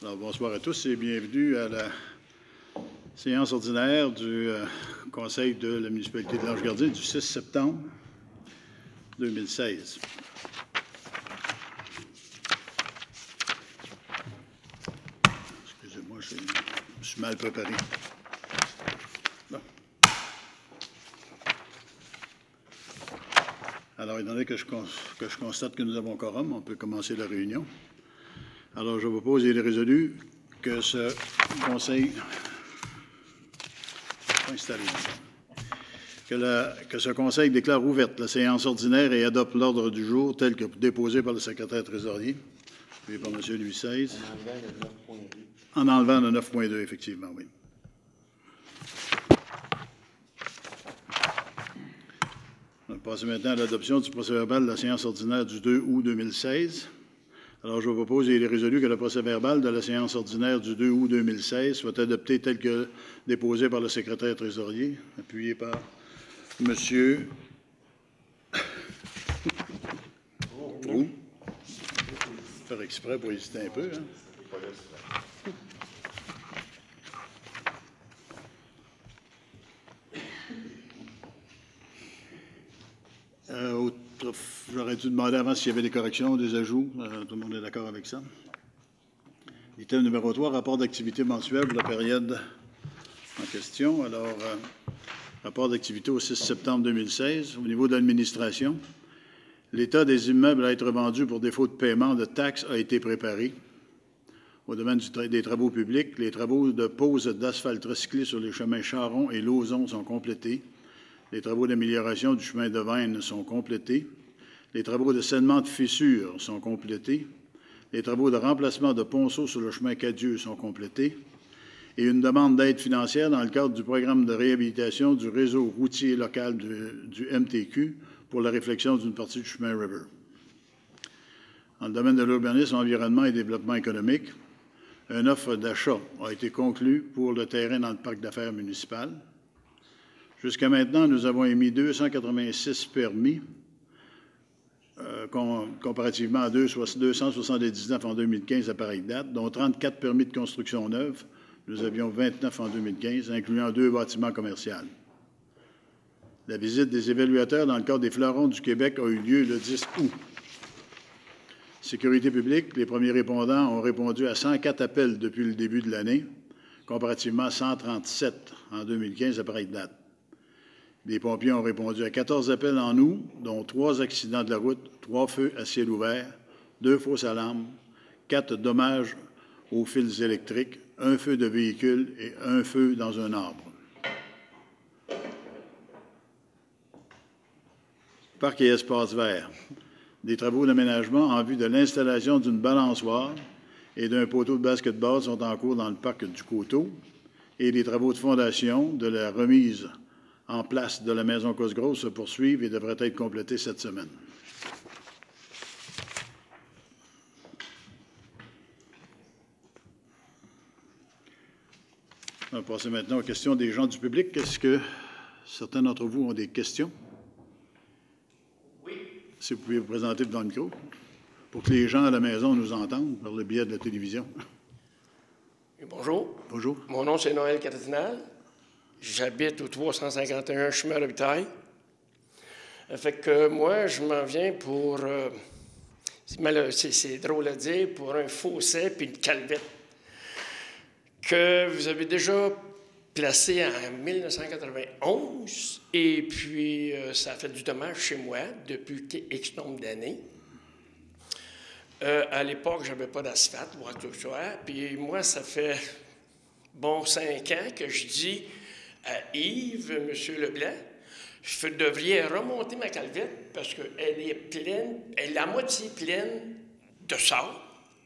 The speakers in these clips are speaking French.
Alors, bonsoir à tous et bienvenue à la séance ordinaire du Conseil de la municipalité de l'Ange-Gardien du 6 septembre 2016. Excusez-moi, je suis mal préparé. Bon. Alors, étant donné que je constate que nous avons quorum, on peut commencer la réunion. Alors, je vous propose et il est résolu que ce Conseil que ce Conseil déclare ouverte la séance ordinaire et adopte l'ordre du jour tel que déposé par le secrétaire trésorier, puis par M. Louis XVI. En enlevant le 9.2, effectivement, oui. On va passer maintenant à l'adoption du procès-verbal de la séance ordinaire du 2 août 2016. Alors, je vous propose et il est résolu que le procès-verbal de la séance ordinaire du 2 août 2016 soit adopté tel que déposé par le secrétaire trésorier, appuyé par M. Roux. Faire exprès pour hésiter un peu, hein? J'aurais dû demander avant s'il y avait des corrections, des ajouts. Tout le monde est d'accord avec ça. Item numéro 3, rapport d'activité mensuelle pour la période en question. Alors, rapport d'activité au 6 septembre 2016. Au niveau de l'administration, l'état des immeubles à être vendus pour défaut de paiement de taxes a été préparé. Au domaine des travaux publics, les travaux de pose d'asphalte recyclé sur les chemins Charon et Lauzon sont complétés. Les travaux d'amélioration du chemin de Veynes sont complétés. Les travaux de scellement de fissures sont complétés. Les travaux de remplacement de ponceaux sur le chemin Cadieux sont complétés. Et une demande d'aide financière dans le cadre du programme de réhabilitation du réseau routier local du MTQ pour la réflexion d'une partie du chemin River. Dans le domaine de l'urbanisme, environnement et développement économique, une offre d'achat a été conclue pour le terrain dans le parc d'affaires municipal. Jusqu'à maintenant, nous avons émis 286 permis, comparativement à 279 en 2015 à pareille date, dont 34 permis de construction neuve. Nous avions 29 en 2015, incluant 2 bâtiments commerciaux. La visite des évaluateurs dans le cadre des Fleurons du Québec a eu lieu le 10 août. Sécurité publique, les premiers répondants ont répondu à 104 appels depuis le début de l'année, comparativement à 137 en 2015 à pareille date. Les pompiers ont répondu à 14 appels en août, dont 3 accidents de la route, 3 feux à ciel ouvert, 2 fausses alarmes, 4 dommages aux fils électriques, 1 feu de véhicule et 1 feu dans un arbre. Parc et espaces verts. Des travaux d'aménagement en vue de l'installation d'une balançoire et d'un poteau de basket-ball sont en cours dans le parc du Coteau et les travaux de fondation de la remise en place de la maison Cosgrove se poursuivent et devraient être complétés cette semaine. On va passer maintenant aux questions des gens du public. Est-ce que certains d'entre vous ont des questions? Oui. Si vous pouvez vous présenter devant le micro, pour que les gens à la maison nous entendent par le biais de la télévision. Et bonjour. Bonjour. Mon nom, c'est Noël Cardinal. J'habite au 351 chemin Robitaille. Fait que moi, je m'en viens pour, c'est drôle à dire, pour un fossé puis une calvette que vous avez déjà placé en 1991 et puis ça a fait du dommage chez moi depuis X nombre d'années. À l'époque, je n'avais pas d'asphalte, ou tout ça, puis moi, ça fait 5 ans que je dis à Yves, M. Leblanc, vous devriez remonter ma calvette parce qu'elle est pleine, elle est à moitié pleine de sable.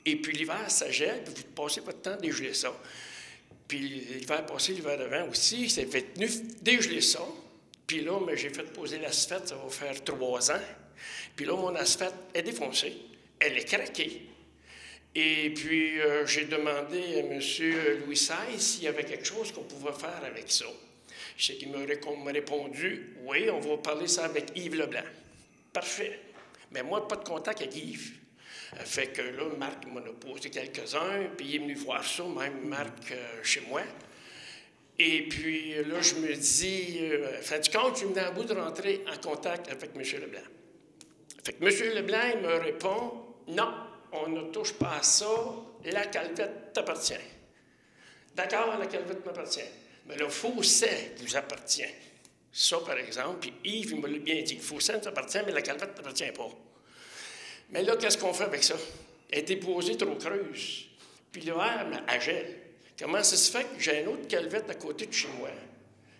Et puis l'hiver, ça gèle, puis vous passez votre temps à dégeler ça. Puis l'hiver passé, l'hiver d'avant aussi, ça fait tenu dégeler ça. Puis là, j'ai fait poser l'asphalte, ça va faire 3 ans. Puis là, mon asphalte est défoncée, elle est craquée. Et puis, j'ai demandé à M. Louis XVI s'il y avait quelque chose qu'on pouvait faire avec ça. Je sais qu'il m'a répondu, oui, on va parler ça avec Yves Leblanc. Parfait. Mais moi, pas de contact avec Yves. Fait que là, Marc m'en a posé quelques-uns, puis il est venu voir ça, même Marc, chez moi. Et puis là, je me dis, fin du compte, je me à bout de rentrer en contact avec M. Leblanc. Fait que M. Leblanc, il me répond, non, on ne touche pas à ça, la calvette t'appartient. D'accord, la calvette m'appartient. Mais le fossé vous appartient. Ça, par exemple, puis Yves, il me l'a bien dit, le fossé nous appartient, mais la calvette ne t'appartient pas. Mais là, qu'est-ce qu'on fait avec ça? Elle est déposée trop creuse. Puis là, elle gèle. Comment ça se fait que j'ai une autre calvette à côté de chez moi?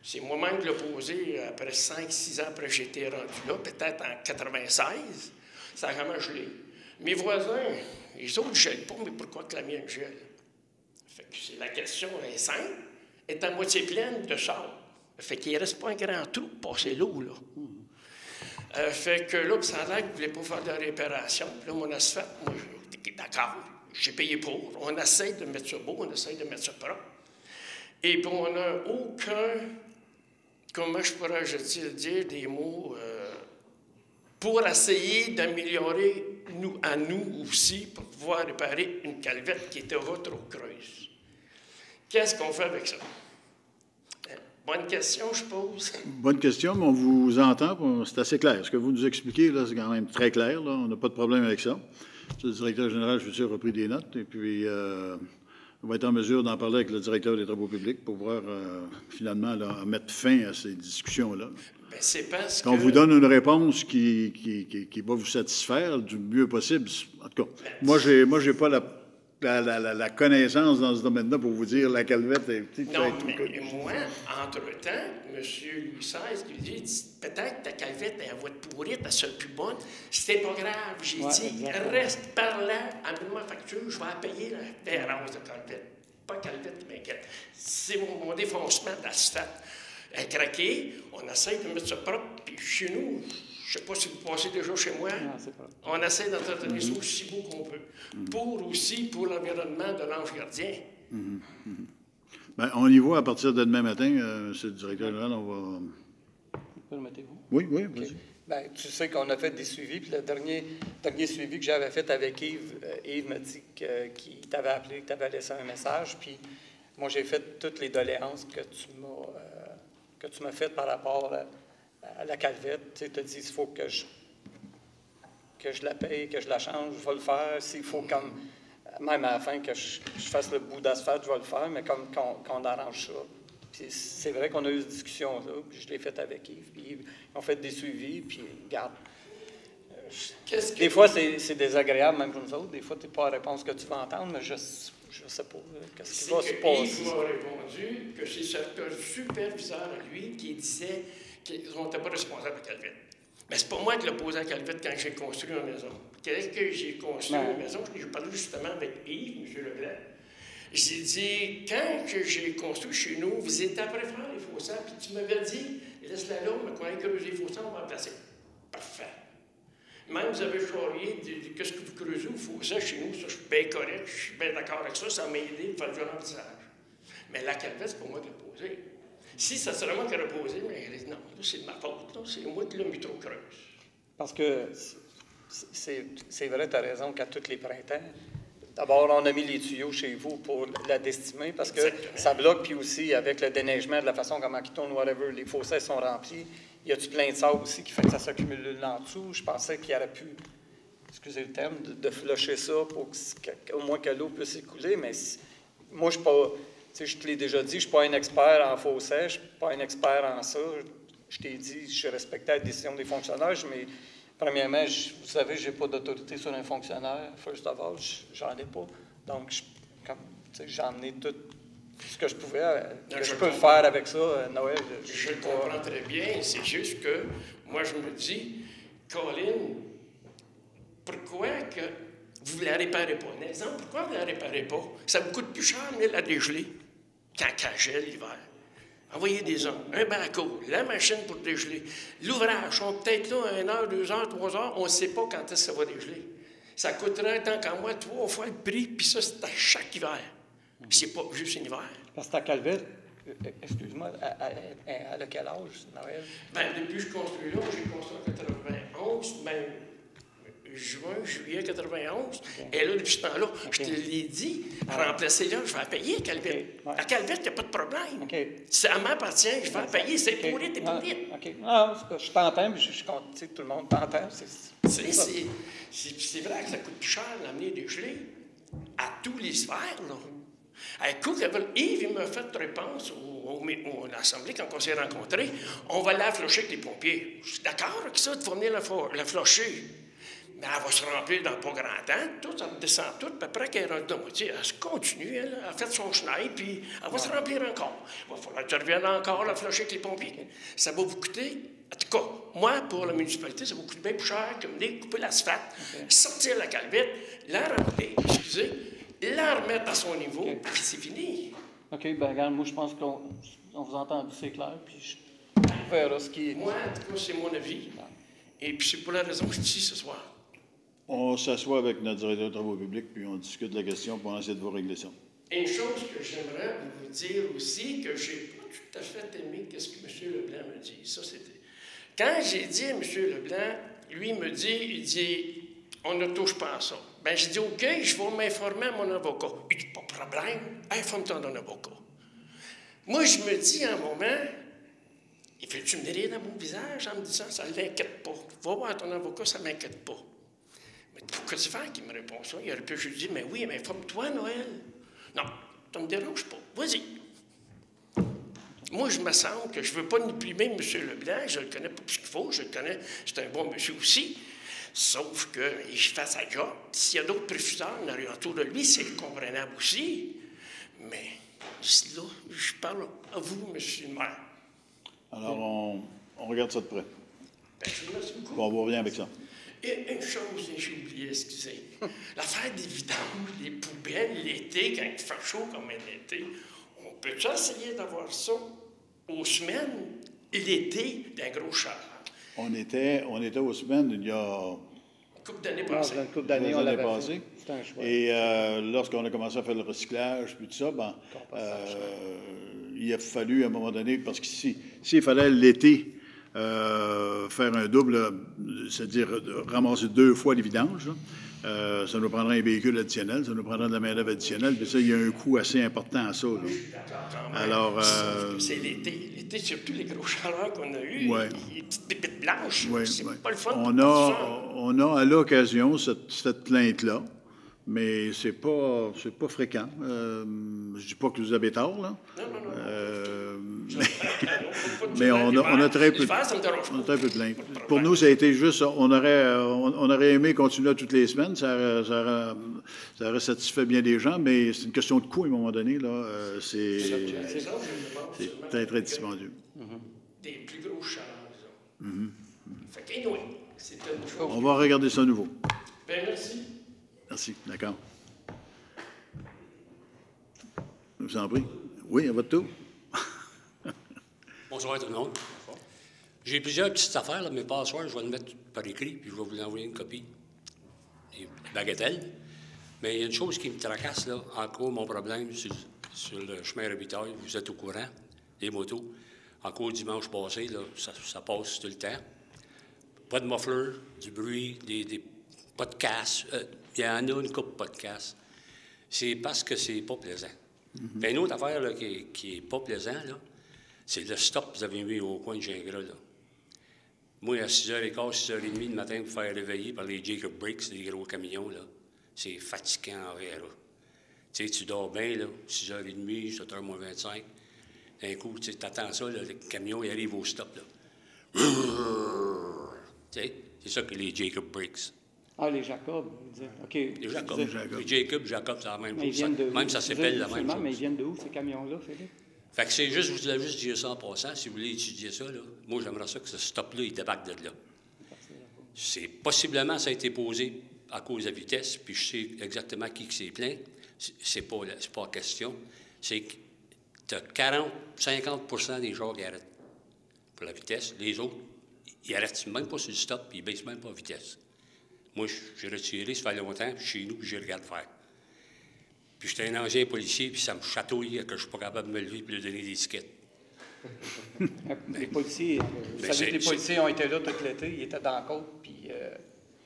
C'est moi-même qui l'ai posée après 5-6 ans après que j'étais rendu là, peut-être en 96. Ça a vraiment gelé. Mes voisins, les autres ne gèlent pas, mais pourquoi que la mienne gèle? Fait que c'est la question est simple. Elle est à moitié pleine de sable. Fait qu'il ne reste pas un grand trou pour passer l'eau, là. Fait que là, ça a l'air qu'il ne voulait pas faire de la réparation. Puis là, mon asphalte, moi, d'accord, j'ai payé pour. On essaie de mettre ça beau, on essaie de mettre ça propre. Et puis, on n'a aucun, comment je pourrais-je dire, des mots pour essayer d'améliorer nous aussi, pour pouvoir réparer une calvette qui était trop creuse. Qu'est-ce qu'on fait avec ça? Bonne question, je pose. Bonne question, mais on vous entend, c'est assez clair. Ce que vous nous expliquez, là, c'est quand même très clair. Là. On n'a pas de problème avec ça. Le directeur général, je suis sûr, a pris des notes. Et puis, on va être en mesure d'en parler avec le directeur des travaux publics pour pouvoir, finalement, là, mettre fin à ces discussions-là. Bien, c'est parce qu'on vous donne une réponse qui va vous satisfaire du mieux possible. En tout cas, moi, j'ai pas la connaissance dans ce domaine-là pour vous dire la calvette est petite. Non, mais moi, entre-temps, M. Louis XVI lui dit peut-être ta calvette elle va être pourrie, ta seule plus bonne. C'était pas grave. J'ai dit exactement. Reste par là, amène-moi la facture, je vais la payer la terrasse de calvette. Pas calvette qui m'inquiète. C'est mon défoncement d'asphalte. Elle est craquée, on essaie de mettre ça propre, puis chez nous, je ne sais pas si vous passez déjà chez moi, on essaie d'entretenir ça aussi beau qu'on peut. Pour l'environnement de l'ange gardien. Bien, on y va à partir de demain matin, monsieur le directeur général, on va... Permettez-vous? Oui, vas-y. Okay. Bien, tu sais qu'on a fait des suivis, puis le dernier suivi que j'avais fait avec Yves, Yves m'a dit qu'il t'avait appelé, que tu avais laissé un message, puis moi, j'ai fait toutes les doléances que tu m'as faites par rapport à la calvette. Tu as dit, il faut que je la paye, que je la change, je vais le faire. S'il faut, même à la fin, que je fasse le bout d'asphalte, je vais le faire, mais comme qu'on arrange ça. Puis c'est vrai qu'on a eu cette discussion-là, puis je l'ai faite avec Yves. Puis Yves, ils ont fait des suivis, puis regarde. Des fois, c'est désagréable, même pour nous autres. Des fois, tu n'as pas la réponse que tu veux entendre, mais je ne sais pas. Qu'est-ce qui va se passer? Yves m'a répondu que c'est ce superviseur à lui qui disait qu'on n'était pas responsable de Calvette. Mais c'est pas moi qui l'ai posé à Calvette quand j'ai construit ma maison. Qu'est-ce que j'ai construit ma maison? J'ai parlé justement avec Yves, M. Leblanc. J'ai dit, quand j'ai construit chez nous, vous étiez après faire les fossés, puis tu m'avais dit, laisse-la là, mais quand on creuse les fossés, on va en placer. Parfait. Même vous avez charrié qu'est-ce que vous creusez au fossé chez nous, ça, je suis bien correct, je suis bien d'accord avec ça, ça m'a aidé à faire du remplissage. Mais la calvette, c'est pas moi qui l'ai posée. Si ça serait moi qui l'aurais posée, mais non, là, c'est de ma faute, là, c'est moi qui l'ai mis trop creuse. Parce que c'est vrai, tu as raison qu'à tous les printemps, d'abord, on a mis les tuyaux chez vous pour la destimer parce que ça bloque, puis aussi avec le déneigement, de la façon comment il tourne, whatever, les fossés sont remplis. Il y a du plein de sable aussi qui fait que ça s'accumule là en dessous. Je pensais qu'il aurait pu, excusez le terme, de flusher ça pour qu'au moins que l'eau puisse écouler, mais moi, je ne suis pas, tu sais, je te l'ai déjà dit, je ne suis pas un expert en fossés, je ne suis pas un expert en ça. Je t'ai dit, je respectais la décision des fonctionnaires, mais premièrement, vous savez, je n'ai pas d'autorité sur un fonctionnaire. First of all, j'en ai pas. Donc, j'ai emmené tout ce que je pouvais, que je peux faire avec ça, Noël. Je le comprends très bien. C'est juste que moi, je me dis, Colin, pourquoi que vous ne la réparez pas? Un exemple, pourquoi vous ne la réparez pas? Ça vous coûte plus cher, mais la dégeler, quand elle gèle l'hiver. Envoyez des hommes, un bateau, la machine pour dégeler. L'ouvrage, on peut-être là 1 heure, 2 heures, 3 heures, on ne sait pas quand est-ce que ça va dégeler. Ça coûterait tant qu'à moi 3 fois le prix, puis ça, c'est à chaque hiver. C'est pas juste un hiver. Parce que ta calvette, excuse-moi, elle a quel âge, Noël? Bien, depuis que je construis là, j'ai construit en 91, ben, juin, juillet 91. Et là, depuis ce temps-là, je te l'ai dit, remplacer là, je vais la payer, Calvette. La Calvette, il n'y a pas de problème. Ça m'appartient, je vais la payer, c'est pourri, t'es pourri. Non, je t'entends, puis je compte, tu sais, tout le monde t'entend. C'est vrai que ça coûte plus cher d'amener des gelées à tous les sphères, là. Yves, il m'a fait réponse à l'Assemblée quand on s'est rencontrés. On va la flusher avec les pompiers. Je suis d'accord avec ça, il faut venir la flusher. Mais elle va se remplir dans pas grand temps. Tout, ça descend tout. Puis après qu'elle est rendue de moitié, elle se continue. Elle a fait son chenille, puis elle va se remplir encore. Il va falloir que tu reviennes encore la flusher avec les pompiers. Ça va vous coûter. En tout cas, moi, pour la municipalité, ça va coûter bien plus cher que venir couper l'asphalte, sortir la calvette, la remplir, la remettre à son niveau, puis c'est fini. OK, bien, regarde, moi, je pense qu'on vous entend, c'est clair, puis on verra ce qui est. Moi, en tout cas, c'est mon avis. Et puis, c'est pour la raison que je suis ici ce soir. On s'assoit avec notre directeur de travaux publics, puis on discute de la question pour essayer de vous régler ça. Une chose que j'aimerais vous dire aussi, que je n'ai pas tout à fait aimé ce que M. Leblanc me dit. Ça, c'était... Quand j'ai dit à M. Leblanc, lui, il me dit, on ne touche pas à ça. Bien, j'ai dit, OK, je vais m'informer à mon avocat. Il dit, pas de problème, informe-toi d'un avocat. Moi, je me dis à un moment, il fait-tu me rire dans mon visage en me disant, ça ne l'inquiète pas. Va voir ton avocat, ça ne m'inquiète pas. Mais pourquoi tu fais qu'il me répond ça? Il aurait pu juste dire, mais oui, mais informe-toi, Noël. Non, ça ne me dérange pas. Vas-y. Moi, je me semble que je ne veux pas niprimer M. Leblanc, je ne le connais pas plus qu'il faut, je le connais, c'est un bon monsieur aussi. Sauf qu'il fait sa job. S'il y a d'autres préfuseurs autour de lui, c'est comprenable aussi. Mais là, je parle à vous, M. le maire. Alors, on regarde ça de près. Ben, je vous remercie beaucoup. Bon, on vous revient avec ça. Et une chose, j'ai oublié, excusez. L'affaire des vidanges, des poubelles, l'été, quand il fait chaud comme un été, on peut-tu essayer d'avoir ça aux semaines, l'été, d'un gros char? On était aux semaines il y a... Une couple d'années passées. Une couple d'années, on l'avait fait. C'était un choix. Et lorsqu'on a commencé à faire le recyclage, puis tout ça, il a fallu à un moment donné, parce que s'il fallait l'été faire un double, c'est-à-dire ramasser 2 fois les vidanges, ça nous prendrait un véhicule additionnel, ça nous prendrait de la main-d'œuvre additionnelle, puis ça, il y a un coût assez important à ça. Là. Alors, c'est l'été. L'été, surtout les gros chaleurs qu'on a eus, les petites pépites blanches, c'est pas le fun. On a à l'occasion cette plainte-là, mais c'est pas fréquent. Je dis pas que vous avez tort, là. Non. Mais on a très peu de plaintes. Pour nous, ça a été juste, on aurait aimé continuer toutes les semaines, ça aurait satisfait bien des gens, mais c'est une question de coût à un moment donné, là. C'est très, très dispendieux. Des plus gros chaleurs, Fait qu'anyway, c'est une chose. On va regarder ça à nouveau. Bien, merci. Merci, d'accord. Je vous en prie. Oui, à votre tour. Bonsoir tout le monde. J'ai plusieurs petites affaires, là, mais pas ce soir, je vais le mettre par écrit, puis je vais vous envoyer une copie. Des bagatelles. Mais il y a une chose qui me tracasse, là, encore mon problème sur le chemin Robitaille, vous êtes au courant, les motos. Encore dimanche passé, là, ça passe tout le temps. Pas de muffler, du bruit, pas de casse. Il y en a une coupe pas de casse. C'est parce que c'est pas plaisant. Puis une autre affaire là, qui n'est pas plaisant, là, c'est le stop que vous avez mis au coin de Gingras. Là. Moi, à 6h15, 6h30 le matin, pour faire réveiller par les Jacob Breaks, les gros camions, là, c'est fatigant en vrai. Tu sais, tu dors bien, là, 6h30, 7h moins 25. D'un coup, tu attends ça, là, le camion il arrive au stop. Là. Tu sais, c'est ça que les Jacob Breaks. Ah, les Jacob, vous dites. OK. Les Jacob. Les Jacob, c'est la même chose. Même ça s'appelle la même chose. Mais ils viennent de où, ces camions-là, Philippe? Fait que c'est juste, je voulais juste dire ça en passant. Si vous voulez étudier ça, là, moi, j'aimerais ça que ce stop-là, il débarque de là. C'est possiblement, ça a été posé à cause de la vitesse, puis je sais exactement qui s'est plaint. C'est pas la question. C'est que tu as 40-50 des gens qui arrêtent pour la vitesse. Les autres, ils n'arrêtent même pas sur le stop, puis ils ne baissent même pas la vitesse. Moi, j'ai retiré, ça fait longtemps, puis chez nous, puis je regarde faire. Puis j'étais un ancien policier, puis ça me chatouille que je ne suis pas capable de me lever et de lui donner des tickets. Les policiers, vous savez que les policiers ont été là tout l'été, ils étaient dans la côte, puis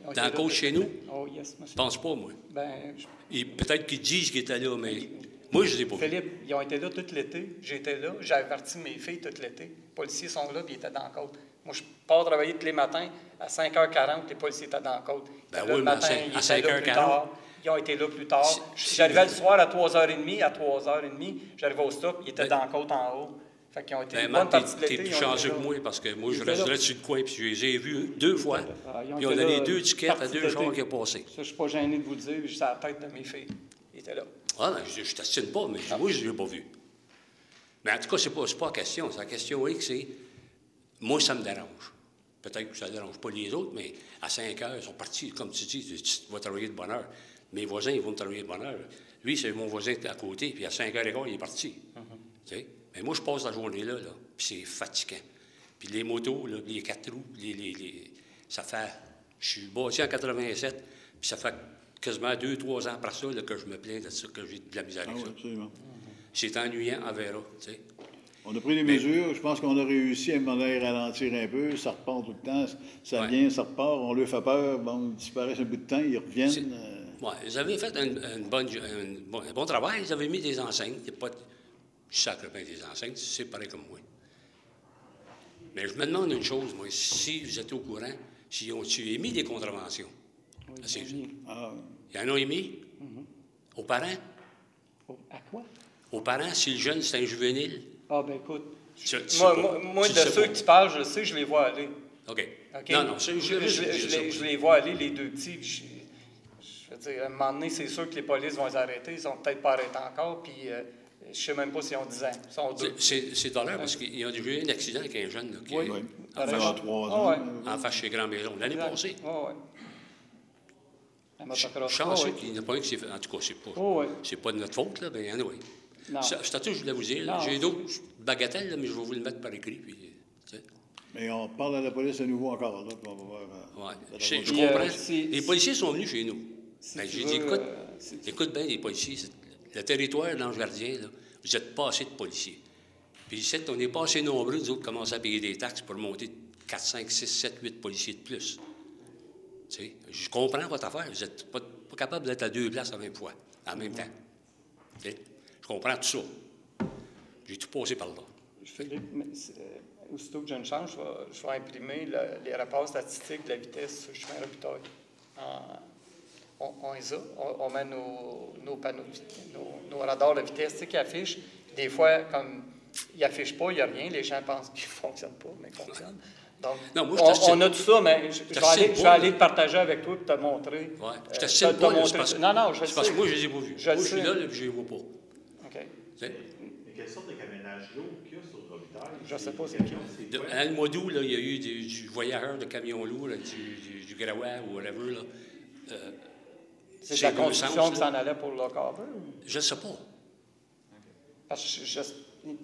Ils ont été Dans là le coach tout chez l'été. nous? Oh, yes, monsieur. Je pense pas, moi. Ben, Peut-être qu'ils disent qu'ils étaient là, mais moi, je ne les ai pas vus. Philippe, ils ont été là tout l'été. J'étais là. J'ai averti mes filles tout l'été. Les policiers sont là, puis ils étaient dans la côte. Moi, je pars travailler tous les matins. À 5h40, les policiers étaient dans la côte. Ben Là, oui, le mais matin, à ils étaient là plus 5h40. tard. Ils ont été là plus tard. Si J'arrivais vous- le soir à 3h30. À 3h30, j'arrivais au stop. Ils étaient Ben- dans la côte en haut. Fait qu'ils ont été Ben, une Marc, bonne partie de t'es l'été. plus ils ont été chanceux là. que moi, parce que moi, Ils je étaient restais là. là dessus le coin, puis je les ai vus 2 fois. Ils ont Puis on été a les là, 2 tickets à partie 2 de jours l'été. qui ont passé. Ça, je ne suis pas gêné de vous le dire. J'ai la tête de mes filles. Ils étaient là. Ah, ben, je ne t'assine pas, mais moi, je ne l'ai pas vu. Mais en tout cas, ce n'est pas la question. La question est que c'est... Moi, ça me dérange. Peut-être que ça ne dérange pas les autres, mais à 5 heures, ils sont partis. Comme tu dis, tu vas travailler de bonne heure. Mes voisins, ils vont travailler de bonne heure. Lui, c'est mon voisin à côté, puis à 5h15, il est parti. Tu sais? Mais moi, je passe la journée là, puis c'est fatigant. Puis les motos, là, les 4 roues, ça fait... Je suis bâti en 87, puis ça fait quasiment 2-3 ans après ça là, que je me plains de ça, que j'ai de la misère Ah avec oui, ça. absolument. C'est ennuyant, on verra, tu sais. On a pris des mesures. Je pense qu'on a réussi à demander ralentir un peu. Ça repart tout le temps. Ça Ouais. vient, ça repart. On leur fait peur. Bon, ils disparaissent un bout de temps. Ils reviennent. Oui, ils avaient fait un bon travail. Ils avaient mis des enseignes. Il n'y a pas de sacre bien des enseignes. C'est pareil comme moi. Mais je me demande une chose, moi. Si vous êtes au courant, s'ils ont-tu émis des contraventions à ces jeunes? Ah, Ils en ont émis? Aux parents? Oh, à quoi? Aux parents, si le jeune, c'est un juvénile? Ah, ben écoute. Tu sais Moi, pas. de ceux que tu parles, je le sais, je les vois aller. OK. OK? Non, non, c'est je les vois aller, les deux petits. Puis je veux dire, à un moment donné, c'est sûr que les polices vont les arrêter. Ils sont peut-être pas arrêtés encore. Puis je ne sais même pas s'ils ont 10 ans. Ils sont deux. C'est dollar parce qu'il y a eu un accident avec un jeune là, qui Oui. oui. en Ça face, fait 3 Ah, ans. ouais. en face chez Grand Maison l'année passée. Oh, ouais. La motocross. Chanceux Oh, ouais. qu'il n'y en a pas un qui s'est fait. En tout cas, Oh, ouais. c'est pas de notre faute, là, mais anyway. Non. C'est tout ce que je voulais vous dire. Non. J'ai d'autres bagatelles, là, mais je vais vous le mettre par écrit. Puis, tu sais. Mais on parle à la police à nouveau encore. Là, puis on va voir. Ouais. Ça Je va je voir. comprends. si- Les policiers sont venus chez nous. Si Ben, tu j'ai veux, dit, écoute, si tu- écoute bien les policiers. Le territoire d'Ange Gardien, là, vous n'êtes pas assez de policiers. Puis ici, on n'est pas assez nombreux, nous autres, commencer à payer des taxes pour monter 4, 5, 6, 7, 8 policiers de plus. Tu sais, je comprends votre affaire. Vous n'êtes pas capable d'être à 2 places en même fois, en même temps. Tu sais, je comprends tout ça. J'ai tout passé par là. Philippe, aussitôt que j'ai une chance, je vais imprimer les rapports statistiques de la vitesse sur le chemin Robitaille. On les a. On met nos panneaux, nos radars de vitesse tu sais, qui affichent. Des fois, comme ils n'affichent pas, il n'y a rien. Les gens pensent qu'ils ne fonctionnent pas, mais ils fonctionnent. Donc, Non, moi, je t'assure- on a tout ça, mais je vais aller le partager avec toi et te montrer. Ouais. Je te t'assure pas, là, montrer c'est parce ça. que, Non, non, je le c'est parce sais. que moi, je les ai pas vus. Je le Moi, je suis sais. là, là, puis je les vois pas. OK. Tu sais. Mais quelle sorte de camionnage lourd qu'il y a sur Robitaille? Je sais pas c'est qui. À le mois d'août, là, il y a eu du voyageur de camions lourds, là, du Garawa ou whatever. Là. C'est de la deux construction sens, qui là. s'en allait pour le Carver? Je ne sais pas. Parce que je n'ai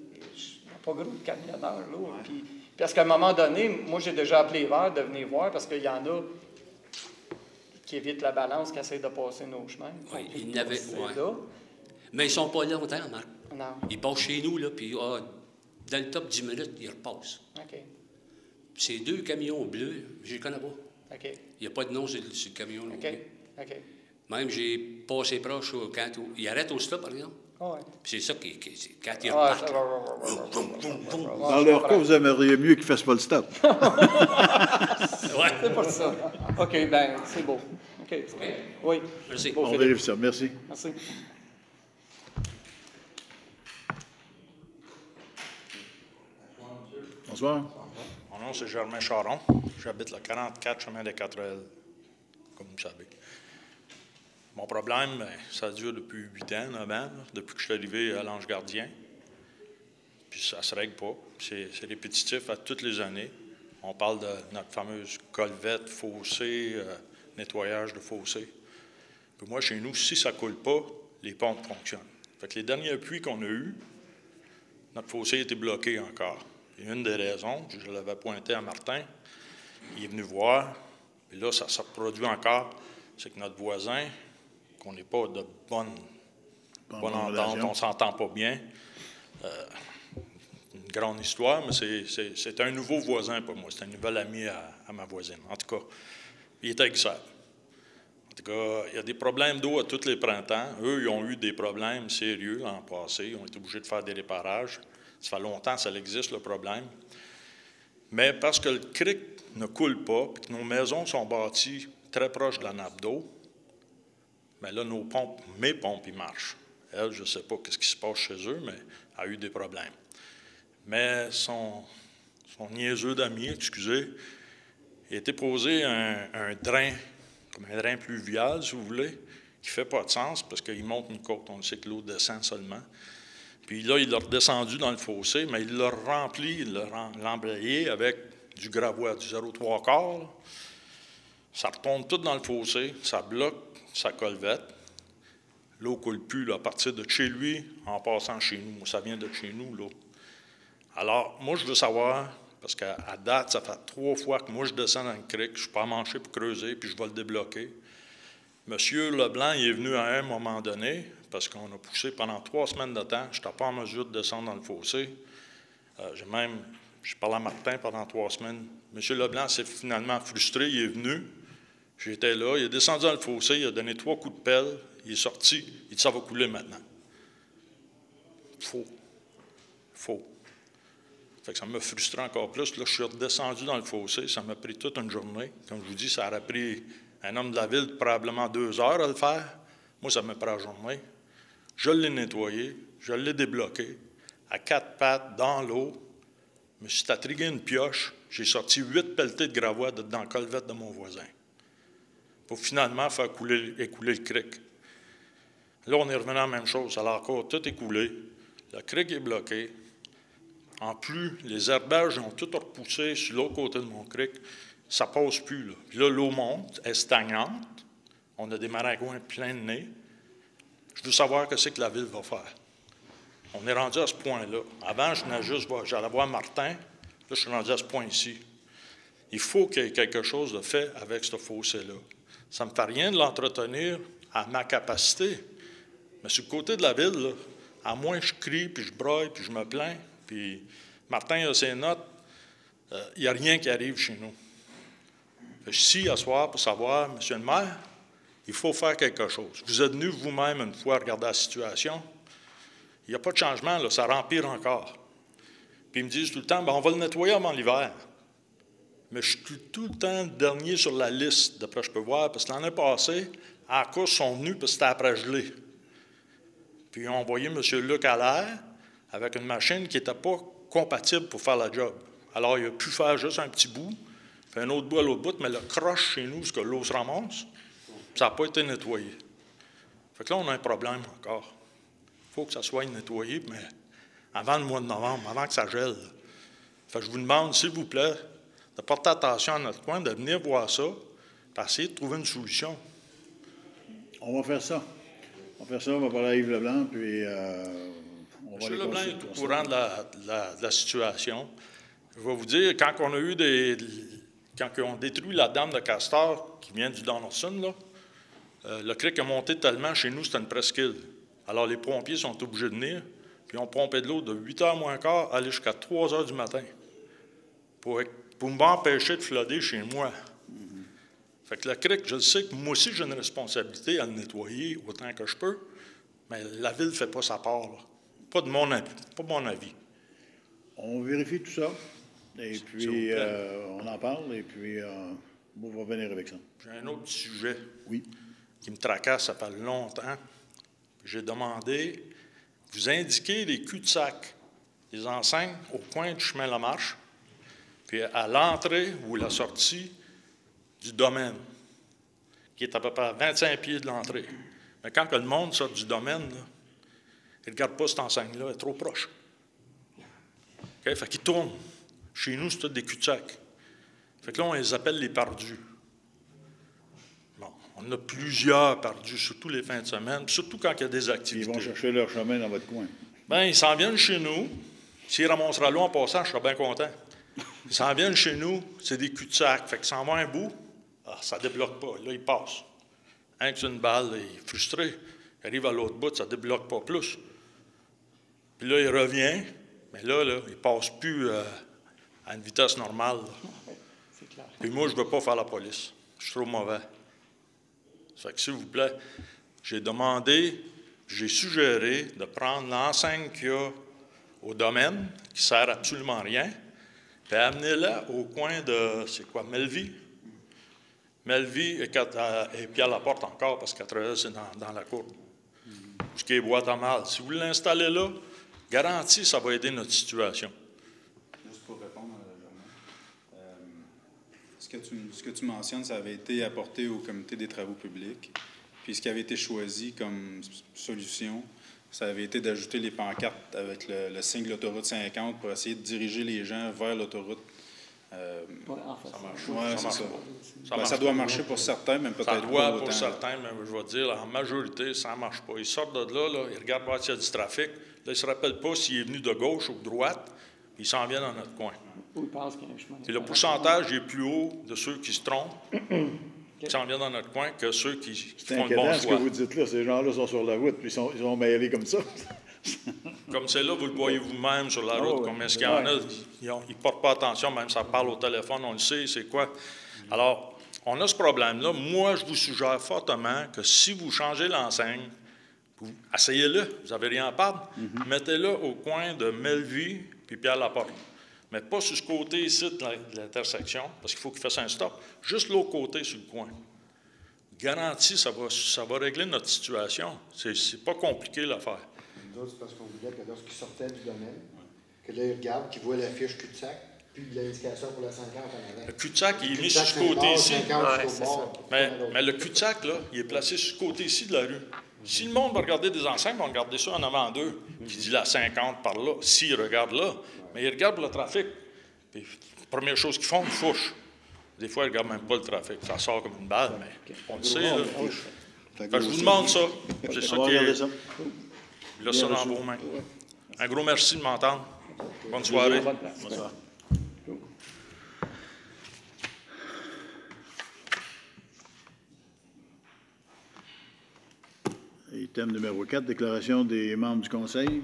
pas gros de camionneurs, là. Puis, parce qu'à un moment donné, moi, j'ai déjà appelé Vert de venir voir parce qu'il y en a qui évitent la balance, qui essaient de passer nos chemins. Oui, Donc, ils n'avaient- c'est ouais. là. Mais ils ne sont pas là longtemps, Marc. Non. Ils passent chez nous, là, puis dans le top 10 minutes, ils repassent. OK. Ces 2 camions bleus, je ne les connais pas. OK. Il n'y a pas de nom sur le camion. Là, OK. OK. Même, j'ai passé proche quand ils arrêtent au stop, par exemple. Ah ouais. Puis c'est ça qui quand ils Ah, repartent. ça là. Dans leur cas, vous aimeriez mieux qu'ils ne fassent pas le stop. Ouais. C'est pour ça. OK, ben c'est beau. OK. Oui. Merci. Beau, On Philippe. vérifie ça. Merci. Merci. Bonsoir. Mon nom, c'est Germain Charon. J'habite le 44 chemin des 4L, comme vous savez. Mon problème, ben, ça dure depuis 8 ans, 9 ans, là, depuis que je suis arrivé à l'Ange Gardien. Puis ça ne se règle pas. C'est répétitif à toutes les années. On parle de notre fameuse colvette, fossé, nettoyage de fossé. Puis moi, chez nous, si ça ne coule pas, les pompes fonctionnent. Fait que les derniers pluies qu'on a eues, notre fossé était bloqué encore. Et une des raisons, je l'avais pointé à Martin, il est venu voir, et là, ça se reproduit encore, c'est que notre voisin, qu'on n'est pas de bonne entente, relation. on ne s'entend pas bien. Une grande histoire, mais c'est un nouveau voisin pour moi, c'est un nouvel ami à ma voisine. En tout cas, il est haïssable. En tout cas, il y a des problèmes d'eau à tous les printemps. Eux, ils ont eu des problèmes sérieux l'an passé. Ils ont été obligés de faire des réparages. Ça fait longtemps que ça existe, le problème. Mais parce que le cric ne coule pas, et que nos maisons sont bâties très proches de la nappe d'eau, bien là, mes pompes, ils marchent. Elle, je ne sais pas ce qui se passe chez eux, mais elle a eu des problèmes. Mais son niaiseux d'ami, excusez, il a été posé un drain, comme un drain pluvial, si vous voulez, qui ne fait pas de sens parce qu'il monte une côte. On sait que l'eau descend seulement. Puis là, il l'a redescendu dans le fossé, mais il l'a rempli, il l'a emblayé avec du gravois, du 0,3. Ça retombe tout dans le fossé, ça bloque sa colvette. L'eau ne coule plus là, à partir de chez lui en passant chez nous. Ça vient de chez nous, l'eau. Alors, moi, je veux savoir, parce qu'à date, ça fait 3 fois que moi, je descends dans le cric, je ne suis pas manché pour creuser, puis je vais le débloquer. Monsieur Leblanc, il est venu à un moment donné, parce qu'on a poussé pendant 3 semaines de temps. Je n'étais pas en mesure de descendre dans le fossé. J'ai parlé à Martin pendant 3 semaines. Monsieur Leblanc s'est finalement frustré, il est venu. J'étais là, il est descendu dans le fossé, il a donné 3 coups de pelle, il est sorti, il dit « ça va couler maintenant ». Faux. Fait que ça m'a frustré encore plus. Là, je suis redescendu dans le fossé, ça m'a pris toute une journée. Comme je vous dis, ça aurait pris un homme de la ville probablement 2 heures à le faire. Moi, ça m'a pris la journée. Je l'ai nettoyé, je l'ai débloqué, à 4 pattes, dans l'eau. Je me suis attrigué une pioche, j'ai sorti 8 pelletés de gravois dans la colvette de mon voisin, pour finalement faire écouler le cric. Là, on est revenu à la même chose. Alors encore, tout est coulé. Le cric est bloqué. En plus, les herbages ont tout repoussé sur l'autre côté de mon cric. Ça ne passe plus. Là. Puis là, l'eau monte, elle est stagnante. On a des maringouins plein de nez. Je veux savoir ce que la ville va faire. On est rendu à ce point-là. Avant, j'allais voir Martin. Là, je suis rendu à ce point-ci. Il faut qu'il y ait quelque chose de fait avec ce fossé-là. Ça ne me fait rien de l'entretenir à ma capacité. Mais sur le côté de la ville, là, à moins que je crie, puis je broille, puis je me plains, puis Martin a ses notes, il n'y a rien qui arrive chez nous. Je suis ici à soir pour savoir, monsieur le maire, il faut faire quelque chose. Vous êtes venu vous-même une fois regarder la situation. Il n'y a pas de changement, là, ça empire encore. Puis ils me disent tout le temps, on va le nettoyer avant l'hiver. Mais je suis tout le temps dernier sur la liste, d'après je peux voir, parce que l'année passée, à la course, ils sont venus parce que c'était après gelé. Puis ils ont envoyé M. Luc Allaire avec une machine qui n'était pas compatible pour faire la job. Alors, il a pu faire juste un petit bout, puis un autre bout à l'autre bout, mais le croche chez nous, parce que l'eau se ramasse, ça n'a pas été nettoyé. Fait que là, on a un problème encore. Il faut que ça soit nettoyé, mais avant le mois de novembre, avant que ça gèle. Fait que je vous demande, s'il vous plaît, de porter attention à notre coin, de venir voir ça, puis essayer de trouver une solution. On va faire ça. On va parler à Yves Leblanc, puis on va M. aller Leblanc consulter. est au courant de la situation. Je vais vous dire, quand on a eu quand ils ont détruit la dame de Castor, qui vient du Donaldson, là, le cric a monté tellement, chez nous, c'était une presqu'île. Alors, les pompiers sont obligés de venir, puis on pompé de l'eau de 8h moins quart, aller jusqu'à 3h du matin, pour m'empêcher de flotter chez moi. Fait que le cric, je sais que moi aussi, j'ai une responsabilité à le nettoyer autant que je peux, mais la ville ne fait pas sa part, là. Pas mon avis. On vérifie tout ça, et puis on en parle, et puis on va revenir avec ça. J'ai un autre sujet Oui. qui me tracasse, ça fait longtemps. J'ai demandé, vous indiquez les cul-de-sac, les enseignes au coin du chemin La Marche, puis à l'entrée ou la sortie du domaine, qui est à peu près à 25 pieds de l'entrée. Mais quand que le monde sort du domaine, là, il ne regarde pas cette enseigne-là, elle est trop proche. Okay? Fait qu'ils tournent. Chez nous, c'est tout des cul-de-sac. Fait que là, on les appelle les perdus. Bon, on a plusieurs perdus, surtout les fins de semaine, surtout quand il y a des activités. Ils vont chercher leur chemin dans votre coin. Bien, ils s'en viennent chez nous. S'ils ramassera l'eau en passant, je serais bien content. Ils s'en viennent chez nous, c'est des cul-de-sac. Fait qu'ils s'en vont un bout, ça ne débloque pas. Là, ils passent. Hein, que c'est une balle, il est frustré. Il arrive à l'autre bout, ça ne débloque pas plus. Puis là, il revient, mais là il ne passe plus à une vitesse normale. Puis moi, je ne veux pas faire la police. Je suis trop mauvais. Fait que, s'il vous plaît, j'ai suggéré de prendre l'enseigne qu'il y a au domaine, qui ne sert absolument à rien, puis amener-la au coin de, c'est quoi, Melville? Melville et puis à la porte encore, parce que 4 c'est dans la cour. Ce qui est boîte à mal. Si vous l'installez là, garanti, ça va aider notre situation. Juste pour répondre, ce que tu mentionnes, ça avait été apporté au comité des travaux publics. Puis ce qui avait été choisi comme solution, ça avait été d'ajouter les pancartes avec le signe de l'autoroute 50 pour essayer de diriger les gens vers l'autoroute. Ça marche. Ouais, c'est ça. Ça doit marcher pour certains, mais peut-être pas Ça doit autant. pour certains, mais je vais dire, en majorité, ça ne marche pas. Ils sortent de là, ils regardent voir s'il y a du trafic. Là, ils ne se rappellent pas s'il est venu de gauche ou de droite. Ils s'en viennent dans notre coin. Ou ils pensent qu'il y a un chemin. Et le pourcentage est plus haut de ceux qui se trompent, qui s'en viennent dans notre coin, que ceux qui C'est font le inquiétant bon ce que choix. vous dites là. Ces gens-là sont sur la route, puis ils sont mêlés comme ça. Comme c'est là, vous le voyez vous-même sur la route, ouais. comme est-ce qu'il y en a, ils ne portent pas attention, même ça parle au téléphone, on le sait, c'est quoi. Alors, on a ce problème-là. Moi, je vous suggère fortement que si vous changez l'enseigne, essayez-le, vous n'avez rien à perdre, mettez-le au coin de Melville puis Pierre-Laporte. Mais pas sur ce côté ici de l'intersection, parce qu'il faut qu'il fasse un stop, juste l'autre côté sur le coin. Garanti, ça va régler notre situation. C'est pas compliqué l'affaire. Nous autres, c'est parce qu'on voulait que lorsqu'ils sortaient du domaine, que là, ils regardent, qu'ils voient la fiche cul-de-sac, puis l'indication pour la 50 en avant. Le cul-de-sac, il est mis sur ce côté ici. Mais Mais le cul-de-sac, là, il est placé sur ce côté ici de la rue. Si le monde va regarder des enseignes, ils vont regarder ça en avant d'eux, qui dit la 50 par là, s'ils regardent là. Mais ils regardent le trafic. Puis, première chose qu'ils font, ils fouchent. Des fois, ils ne regardent même pas le trafic. Ça sort comme une balle, mais on le sait. Là. Fait que je vous demande ça. C'est ça On va qui regarder est. ça. Là, ça dans vos mains. Un gros merci de m'entendre. Bonne soirée. Bonsoir. Item numéro 4, déclaration des membres du conseil.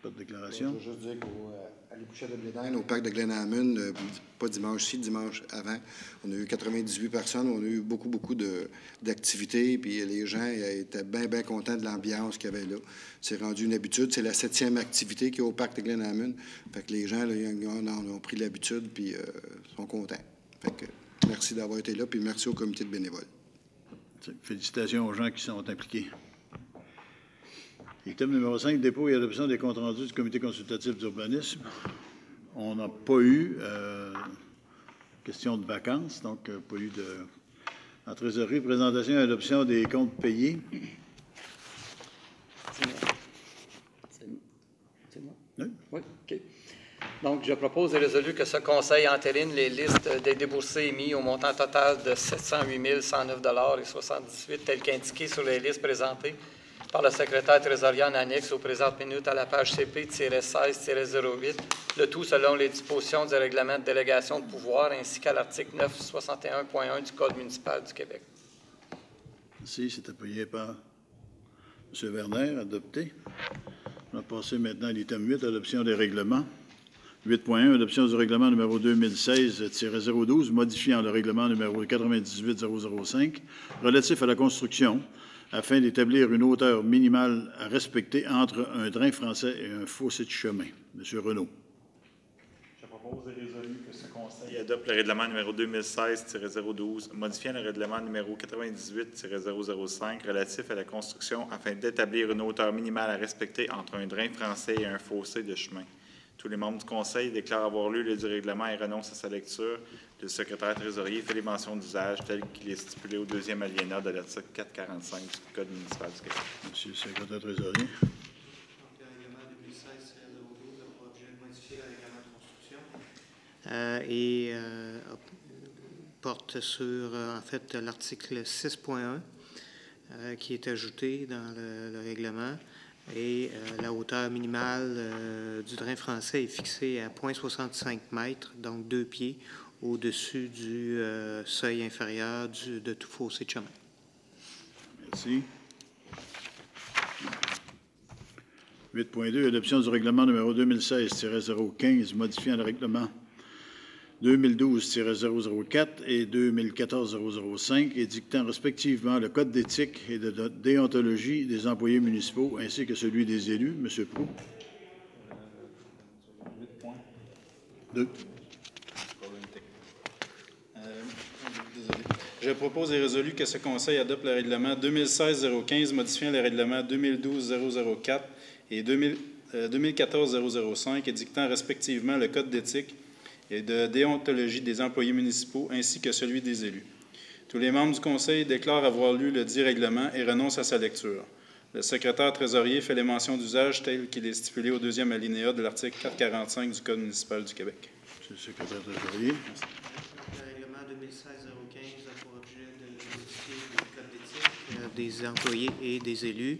Pas de déclaration. Je veux juste dire qu'à l'ébouchet de Blédin, au parc de Glenhammond, pas dimanche-ci, dimanche avant, on a eu 98 personnes, on a eu beaucoup d'activités, puis les gens étaient bien contents de l'ambiance qu'il y avait là. C'est rendu une habitude. C'est la 7e activité qu'il y a au parc de Glenhammond. Fait que les gens là, en ont pris l'habitude, puis sont contents. Fait que merci d'avoir été là, puis merci au comité de bénévoles. Félicitations aux gens qui sont impliqués. Item numéro 5, dépôt et adoption des comptes rendus du comité consultatif d'urbanisme. On n'a pas eu question de vacances, donc pas eu de... En trésorerie, présentation et adoption des comptes payés. C'est moi? Oui. Oui, OK. Donc, je propose et résolu que ce conseil entérine les listes des déboursés émis au montant total de 708 109,78 $ tel qu'indiqué sur les listes présentées par le secrétaire trésorier en annexe aux présentes minutes à la page CP-16-08, le tout selon les dispositions du règlement de délégation de pouvoir ainsi qu'à l'article 961.1 du Code municipal du Québec. Merci. C'est appuyé par M. Werner, adopté. On va passer maintenant à l'item 8, adoption des règlements. 8.1, adoption du règlement numéro 2016-012, modifiant le règlement numéro 98-005 relatif à la construction afin d'établir une hauteur minimale à respecter entre un drain français et un fossé de chemin. M. Renaud. Je propose et résolu que ce conseil adopte le règlement numéro 2016-012, modifiant le règlement numéro 98-005 relatif à la construction afin d'établir une hauteur minimale à respecter entre un drain français et un fossé de chemin. Tous les membres du Conseil déclarent avoir lu le règlement et renoncent à sa lecture. Le secrétaire trésorier fait les mentions d'usage telles qu'il est stipulé au 2e alinéa de l'article 445 du Code municipal du Québec. Monsieur le secrétaire trésorier. Le règlement 2016-012 a pour objet de modifier le règlement de construction. Porte sur, en fait, l'article 6.1 qui est ajouté dans le règlement. Et la hauteur minimale du drain français est fixée à 0,65 mètres, donc 2 pieds, au-dessus du seuil inférieur de tout fossé de chemin. Merci. 8.2, adoption du règlement numéro 2016-015, modifiant le règlement 2012-004 et 2014-005 édictant respectivement le Code d'éthique et de déontologie des employés municipaux ainsi que celui des élus. M. Proulx. 2. Désolé. Je propose et résolu que ce Conseil adopte le règlement 2016-015 modifiant le règlement 2012-004 et 2014-005 édictant respectivement le Code d'éthique et de déontologie des employés municipaux ainsi que celui des élus. Tous les membres du Conseil déclarent avoir lu le dit règlement et renoncent à sa lecture. Le secrétaire trésorier fait les mentions d'usage telles qu'il est stipulé au deuxième alinéa de l'article 445 du Code municipal du Québec. Monsieur le secrétaire trésorier. Le règlement 2016-015 a pour objet de modifier le Code d'éthique des employés et des élus.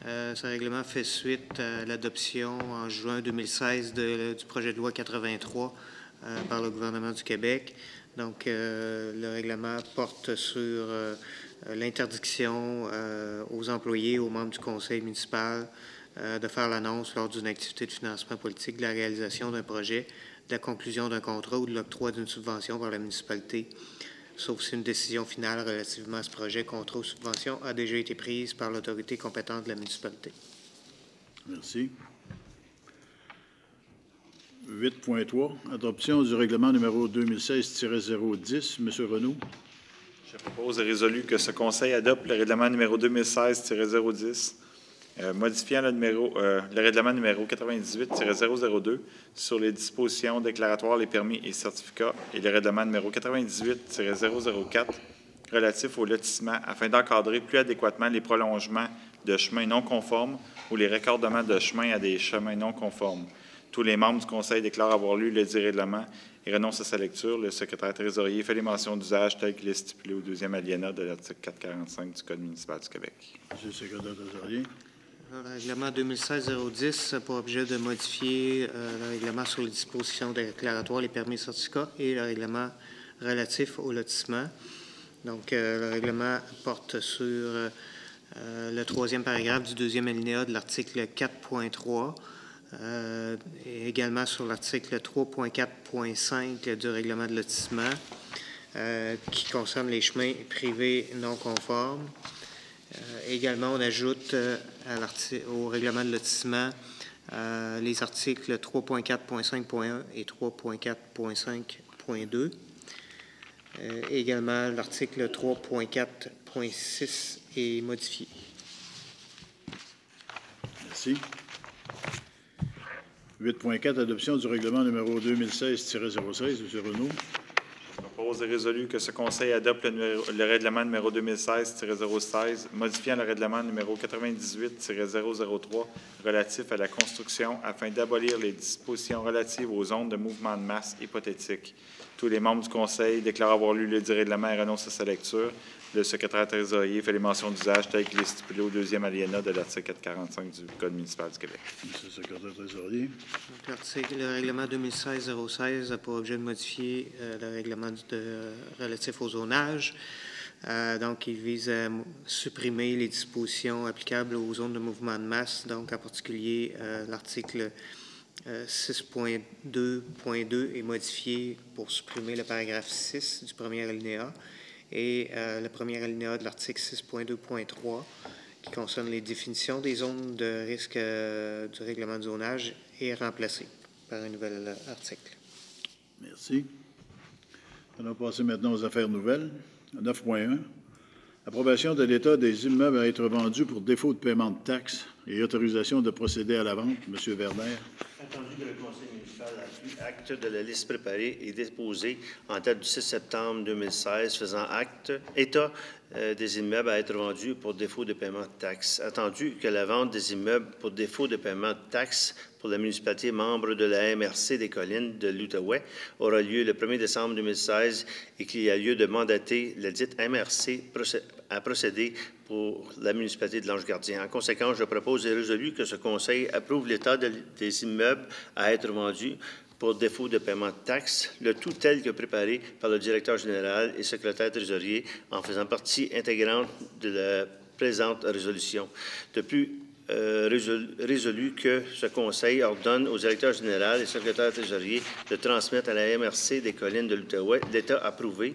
Ce règlement fait suite à l'adoption en juin 2016 du projet de loi 83 par le gouvernement du Québec. Donc, le règlement porte sur l'interdiction aux employés, aux membres du conseil municipal de faire l'annonce lors d'une activité de financement politique de la réalisation d'un projet, de la conclusion d'un contrat ou de l'octroi d'une subvention par la municipalité, sauf si une décision finale relativement à ce projet, contrat ou subvention, a déjà été prise par l'autorité compétente de la municipalité. Merci. 8.3, adoption du règlement numéro 2016-010. M. Renaud. Je propose et résolu que ce Conseil adopte le règlement numéro 2016-010, modifiant le règlement numéro 98-002 sur les dispositions déclaratoires, les permis et certificats et le règlement numéro 98-004 relatif au lotissement afin d'encadrer plus adéquatement les prolongements de chemins non conformes ou les raccordements de chemins à des chemins non conformes. Tous les membres du Conseil déclarent avoir lu le dit règlement et renoncent à sa lecture. Le secrétaire trésorier fait les mentions d'usage telles qu'il est stipulé au deuxième alinéa de l'article 445 du Code municipal du Québec. Monsieur le secrétaire trésorier. Le règlement 2016-010 a pour objet de modifier le règlement sur les dispositions déclaratoires, les permis et certificats et le règlement relatif au lotissement. Donc, le règlement porte sur le troisième paragraphe du deuxième alinéa de l'article 4.3. Et également sur l'article 3.4.5 du règlement de lotissement qui concerne les chemins privés non conformes. Également, on ajoute au règlement de lotissement les articles 3.4.5.1 et 3.4.5.2. Également, l'article 3.4.6 est modifié. Merci. 8.4, adoption du règlement numéro 2016-016. M. Renaud. Je propose et résolu que ce Conseil adopte le règlement numéro 2016-016, modifiant le règlement numéro 98-003 relatif à la construction afin d'abolir les dispositions relatives aux zones de mouvement de masse hypothétiques. Tous les membres du Conseil déclarent avoir lu le dit règlement et renoncent à sa lecture. Le secrétaire trésorier fait les mentions d'usage telles qu'il est stipulé au deuxième alinéa de l'article 445 du Code municipal du Québec. Monsieur le secrétaire trésorier. Donc, le règlement 2016-016 a pour objet de modifier le règlement relatif au zonage. Donc, il vise à supprimer les dispositions applicables aux zones de mouvement de masse, donc en particulier l'article 6.2.2 est modifié pour supprimer le paragraphe 6 du premier alinéa. Et le premier alinéa de l'article 6.2.3 qui concerne les définitions des zones de risque du règlement de zonage est remplacé par un nouvel article. Merci. On va passer maintenant aux affaires nouvelles. 9.1. Approbation de l'état des immeubles à être vendus pour défaut de paiement de taxes et autorisation de procéder à la vente. M. Werner. Entendu que le Conseil municipal a pris acte de la liste préparée et déposée en date du 6 septembre 2016 faisant état des immeubles à être vendus pour défaut de paiement de taxes. Attendu que la vente des immeubles pour défaut de paiement de taxes pour la municipalité membre de la MRC des Collines de l'Outaouais aura lieu le 1er décembre 2016 et qu'il y a lieu de mandater la dite MRC à procéder pour la municipalité de l'Ange-Gardien. En conséquence, je propose et résolu que ce Conseil approuve l'état des immeubles à être vendus pour défaut de paiement de taxes, le tout tel que préparé par le directeur général et secrétaire trésorier en faisant partie intégrante de la présente résolution. De plus, résolu que ce Conseil ordonne au directeur général et secrétaire trésorier de transmettre à la MRC des collines de l'Outaouais l'état approuvé,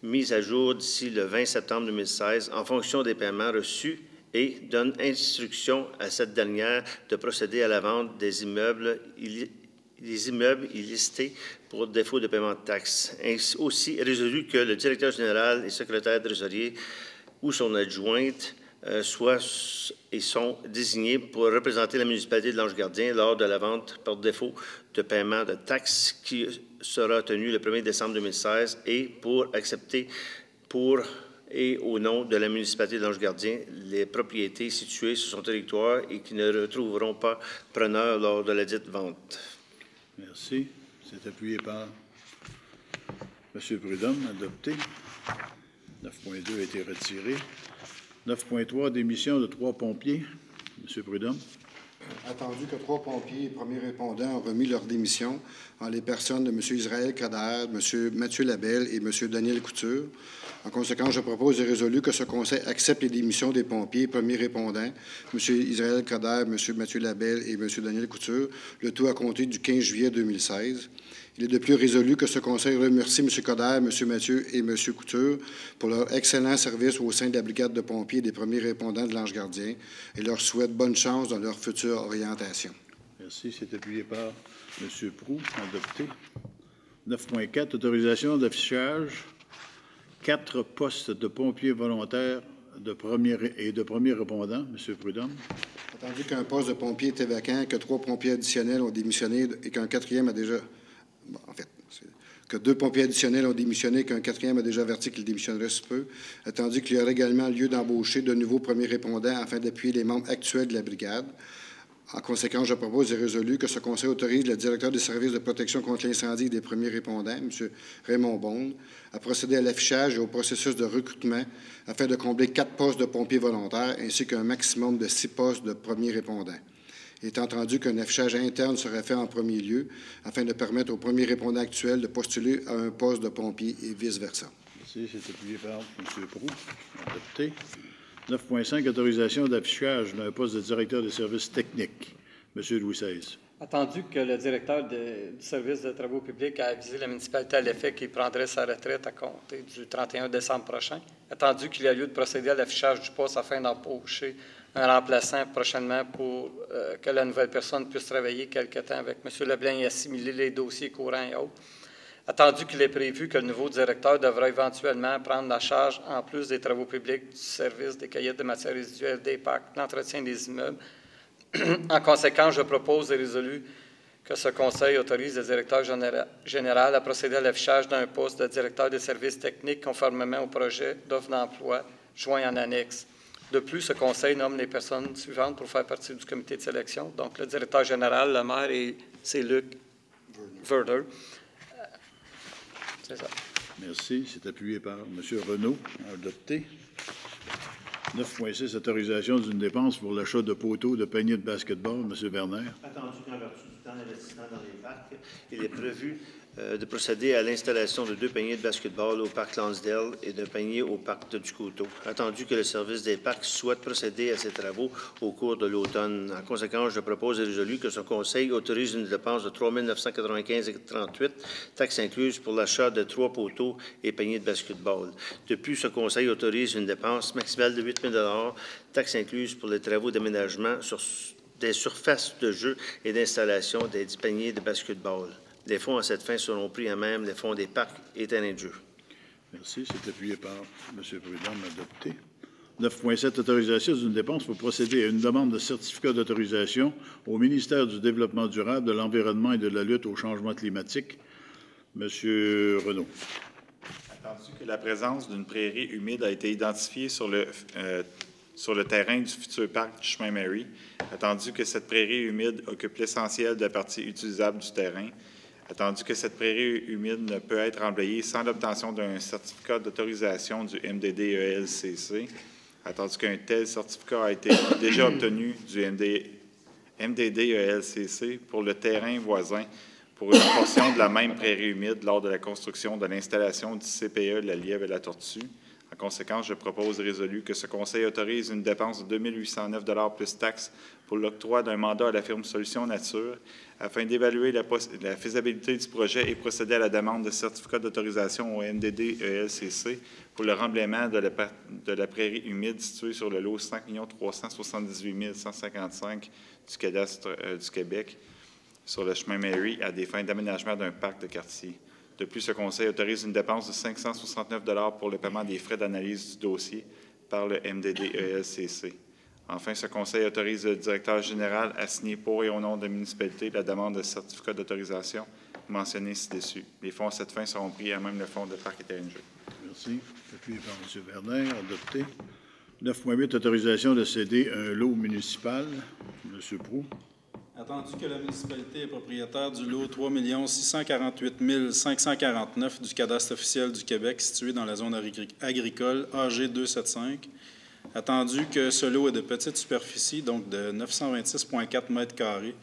mise à jour d'ici le 20 septembre 2016 en fonction des paiements reçus et donne instruction à cette dernière de procéder à la vente des immeubles illistés pour défaut de paiement de taxes. Ainsi aussi résolu que le directeur général et secrétaire trésorier ou son adjointe sont désignés pour représenter la municipalité de l'Ange-Gardien lors de la vente par défaut de paiement de taxes qui sera tenue le 1er décembre 2016 et pour accepter pour et au nom de la municipalité de l'Ange-Gardien les propriétés situées sur son territoire et qui ne retrouveront pas preneur lors de la dite vente. Merci. C'est appuyé par M. Prudhomme, adopté. 9.2 a été retiré. 9.3, démission de 3 pompiers. M. Prudhomme. Attendu que 3 pompiers et premiers répondants ont remis leur démission en les personnes de M. Israël Coderre, M. Mathieu Labelle et M. Daniel Couture. En conséquence, je propose et résolu que ce Conseil accepte les démissions des pompiers et premiers répondants, M. Israël Coderre, M. Mathieu Labelle et M. Daniel Couture, le tout à compter du 15 juillet 2016. Il est de plus résolu que ce Conseil remercie M. Coderre, M. Mathieu et M. Couture pour leur excellent service au sein de la brigade de pompiers et des premiers répondants de l'Ange-Gardien et leur souhaite bonne chance dans leur future orientation. Merci. C'est appuyé par M. Proulx, adopté. 9.4, autorisation d'affichage. 4 postes de pompiers volontaires de premiers répondants. M. Prudhomme. Attendu qu'un poste de pompier était vacant, que 3 pompiers additionnels ont démissionné et qu'un 4e a déjà... Bon, en fait, que 2 pompiers additionnels ont démissionné et qu'un 4e a déjà averti qu'il démissionnerait sous peu, attendu qu'il y aurait également lieu d'embaucher de nouveaux premiers répondants afin d'appuyer les membres actuels de la brigade. En conséquence, je propose et résolu que ce Conseil autorise le directeur des services de protection contre l'incendie et des premiers répondants, M. Raymond Bonde, à procéder à l'affichage et au processus de recrutement afin de combler 4 postes de pompiers volontaires ainsi qu'un maximum de 6 postes de premiers répondants. Il est entendu qu'un affichage interne serait fait en premier lieu afin de permettre aux premiers répondants actuels de postuler à un poste de pompier et vice-versa. Merci. C'est appuyé par M. Proulx. Adopté. 9.5, autorisation d'affichage d'un poste de directeur des services techniques. M. Louis XVI. Attendu que le directeur du service de travaux publics a avisé la municipalité à l'effet qu'il prendrait sa retraite à compter du 31 décembre prochain, attendu qu'il y a lieu de procéder à l'affichage du poste afin d'embaucher un remplaçant prochainement pour que la nouvelle personne puisse travailler quelque temps avec M. Leblanc et assimiler les dossiers courants et autres. Attendu qu'il est prévu que le nouveau directeur devra éventuellement prendre la charge, en plus des travaux publics, du service des cahiers de matières résiduelles, des parcs, l'entretien des immeubles. En conséquence, je propose et résolu que ce Conseil autorise le directeur général à procéder à l'affichage d'un poste de directeur des services techniques conformément au projet d'offre d'emploi joint en annexe. De plus, ce Conseil nomme les personnes suivantes pour faire partie du comité de sélection. Donc, le directeur général, le maire, et c'est Luc Verder. C'est ça. Merci. C'est appuyé par M. Renaud, adopté. 9.6, autorisation d'une dépense pour l'achat de poteaux de paniers de basketball. M. Werner. Attendu qu'en vertu du temps d'investissement dans les parcs, il est prévu de procéder à l'installation de 2 paniers de basketball au parc Lonsdale et d'un panier au parc de Ducoteau. Attendu que le service des parcs souhaite procéder à ces travaux au cours de l'automne. En conséquence, je propose et résolu que ce Conseil autorise une dépense de 3 995,38 taxes incluses pour l'achat de 3 poteaux et paniers de basketball. De plus, ce Conseil autorise une dépense maximale de 8 000 taxes incluses pour les travaux d'aménagement sur des surfaces de jeu et d'installation des paniers de basketball. Les fonds à cette fin seront pris à même les fonds des parcs et terrains de jeu. Merci. C'est appuyé par M. Prudhomme, adopté. 9.7, autorisation d'une dépense pour procéder à une demande de certificat d'autorisation au ministère du Développement durable, de l'Environnement et de la lutte au changement climatique. M. Renaud. Attendu que la présence d'une prairie humide a été identifiée sur le terrain du futur parc du chemin Mary, attendu que cette prairie humide occupe l'essentiel de la partie utilisable du terrain, attendu que cette prairie humide ne peut être emblayée sans l'obtention d'un certificat d'autorisation du MDD-ELCC, attendu qu'un tel certificat a été déjà obtenu du MDD-ELCC pour le terrain voisin pour une portion de la même prairie humide lors de la construction de l'installation du CPE de la Lièvre et la Tortue, En conséquence, je propose et résolu que ce Conseil autorise une dépense de 2 809 $ plus taxes pour l'octroi d'un mandat à la firme Solutions Nature afin d'évaluer la faisabilité du projet et procéder à la demande de certificat d'autorisation au MDD-ELCC pour le remblaiement de la prairie humide située sur le lot 5 378 155 du cadastre du Québec sur le chemin Mary à des fins d'aménagement d'un parc de quartier. De plus, ce Conseil autorise une dépense de 569 $ pour le paiement des frais d'analyse du dossier par le MDD-ELCC. Enfin, ce Conseil autorise le directeur général à signer pour et au nom de la municipalité la demande de certificat d'autorisation mentionnée ci-dessus. Les fonds à cette fin seront pris à même le fonds de parc et terrain de jeu. Merci. Appuyé par M. Werner. Adopté. 9.8, autorisation de céder un lot municipal. M. Proulx. Attendu que la municipalité est propriétaire du lot 3 648 549 du cadastre officiel du Québec situé dans la zone agricole AG 275, attendu que ce lot est de petite superficie, donc de 926,4 m²,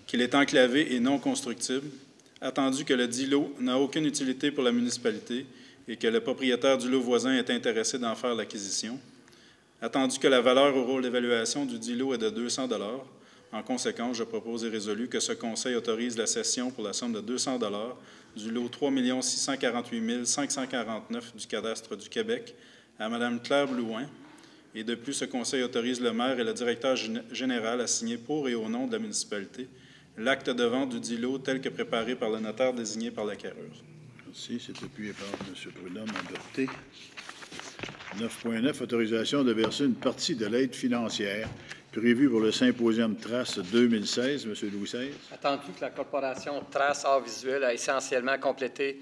qu'il est enclavé et non constructible, attendu que le dit lot n'a aucune utilité pour la municipalité et que le propriétaire du lot voisin est intéressé d'en faire l'acquisition, attendu que la valeur au rôle d'évaluation du dit lot est de 200 $. En conséquence, je propose et résolu que ce Conseil autorise la cession pour la somme de 200 $ du lot 3 648 549 du cadastre du Québec à Mme Claire Blouin. Et de plus, ce Conseil autorise le maire et le directeur général à signer pour et au nom de la municipalité l'acte de vente du dit lot tel que préparé par le notaire désigné par l'acquéreur. Merci. C'est appuyé par M. Prudhomme. Adopté. 9.9, autorisation de verser une partie de l'aide financière prévue pour le symposium Trace 2016. M. Louis XVI. Attendu que la Corporation Trace Arts Visuels a essentiellement complété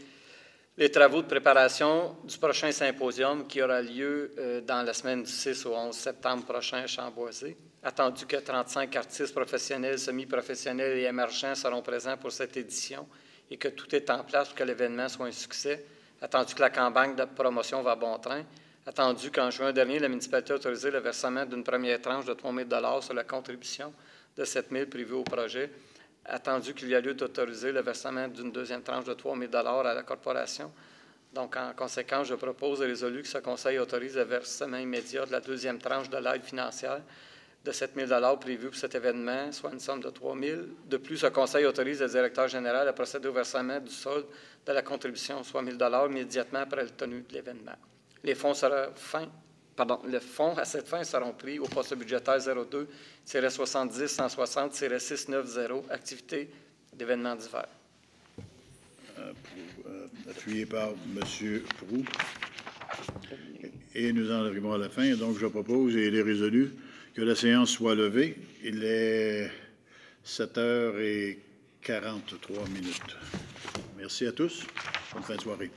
les travaux de préparation du prochain symposium qui aura lieu dans la semaine du 6 au 11 septembre prochain à Chamboisé. Attendu que 35 artistes professionnels, semi-professionnels et émergents seront présents pour cette édition et que tout est en place pour que l'événement soit un succès. Attendu que la campagne de promotion va à bon train. Attendu qu'en juin dernier, la municipalité a autorisé le versement d'une première tranche de 3 000 $ sur la contribution de 7 000 prévue au projet. Attendu qu'il y a lieu d'autoriser le versement d'une deuxième tranche de 3 000 $ à la corporation. Donc, en conséquence, je propose et résolu que ce Conseil autorise le versement immédiat de la deuxième tranche de l'aide financière de 7 000 $ prévue pour cet événement, soit une somme de 3 000 $. De plus, ce Conseil autorise le directeur général à procéder au versement du solde de la contribution, soit 1 000 $ immédiatement après la tenue de l'événement. Les fonds à cette fin seront pris au poste budgétaire 02-70-160-690, activité d'événements divers. Appuyé par M. Proulx. Et nous en arrivons à la fin. Donc, je propose, et il est résolu, que la séance soit levée. Il est 7h43. Merci à tous. Bonne fin de soirée.